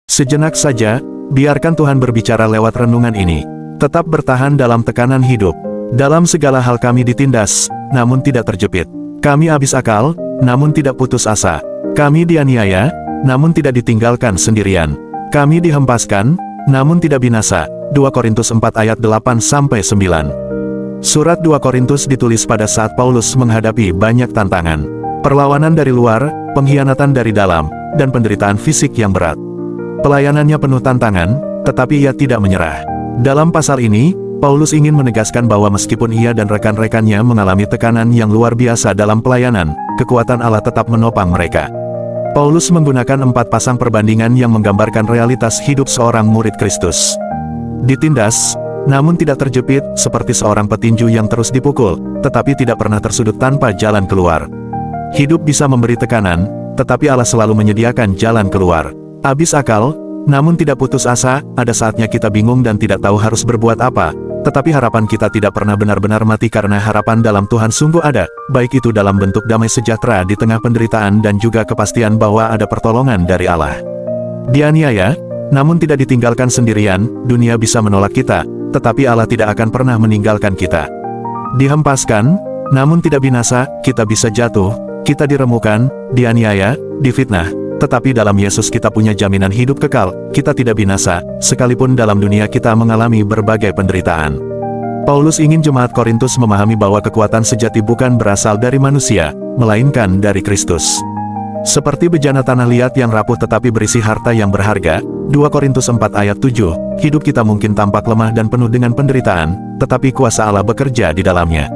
Sejenak saja, biarkan Tuhan berbicara lewat renungan ini. Tetap bertahan dalam tekanan hidup. Dalam segala hal kami ditindas, namun tidak terjepit. Kami habis akal, namun tidak putus asa. Kami dianiaya, namun tidak ditinggalkan sendirian. Kami dihempaskan, namun tidak binasa. 2 Korintus 4 ayat 8-9. Surat 2 Korintus ditulis pada saat Paulus menghadapi banyak tantangan. Perlawanan dari luar, pengkhianatan dari dalam, dan penderitaan fisik yang berat. Pelayanannya penuh tantangan, tetapi ia tidak menyerah. Dalam pasal ini, Paulus ingin menegaskan bahwa meskipun ia dan rekan-rekannya mengalami tekanan yang luar biasa dalam pelayanan, kekuatan Allah tetap menopang mereka. Paulus menggunakan 4 pasang perbandingan yang menggambarkan realitas hidup seorang murid Kristus. Ditindas, namun tidak terjepit, seperti seorang petinju yang terus dipukul, tetapi tidak pernah tersudut tanpa jalan keluar. Hidup bisa memberi tekanan, tetapi Allah selalu menyediakan jalan keluar. Habis akal, namun tidak putus asa, ada saatnya kita bingung dan tidak tahu harus berbuat apa, tetapi harapan kita tidak pernah benar-benar mati karena harapan dalam Tuhan sungguh ada, baik itu dalam bentuk damai sejahtera di tengah penderitaan dan juga kepastian bahwa ada pertolongan dari Allah. Dianiaya, namun tidak ditinggalkan sendirian, dunia bisa menolak kita, tetapi Allah tidak akan pernah meninggalkan kita. Dihempaskan, namun tidak binasa, kita bisa jatuh, kita diremukan, dianiaya, difitnah. Tetapi dalam Yesus kita punya jaminan hidup kekal, kita tidak binasa, sekalipun dalam dunia kita mengalami berbagai penderitaan. Paulus ingin jemaat Korintus memahami bahwa kekuatan sejati bukan berasal dari manusia, melainkan dari Kristus. Seperti bejana tanah liat yang rapuh tetapi berisi harta yang berharga, 2 Korintus 4 ayat 7, hidup kita mungkin tampak lemah dan penuh dengan penderitaan, tetapi kuasa Allah bekerja di dalamnya.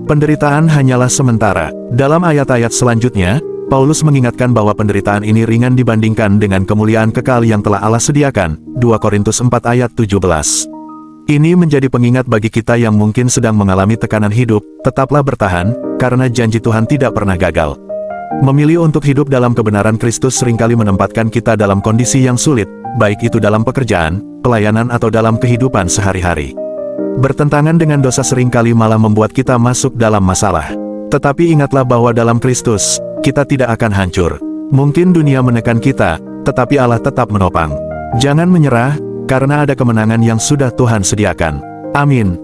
Penderitaan hanyalah sementara. Dalam ayat-ayat selanjutnya, Paulus mengingatkan bahwa penderitaan ini ringan dibandingkan dengan kemuliaan kekal yang telah Allah sediakan, 2 Korintus 4 ayat 17. Ini menjadi pengingat bagi kita yang mungkin sedang mengalami tekanan hidup, tetaplah bertahan, karena janji Tuhan tidak pernah gagal. Memilih untuk hidup dalam kebenaran Kristus seringkali menempatkan kita dalam kondisi yang sulit, baik itu dalam pekerjaan, pelayanan atau dalam kehidupan sehari-hari. Bertentangan dengan dosa seringkali malah membuat kita masuk dalam masalah. Tetapi ingatlah bahwa dalam Kristus, kita tidak akan hancur. Mungkin dunia menekan kita, tetapi Allah tetap menopang. Jangan menyerah, karena ada kemenangan yang sudah Tuhan sediakan. Amin.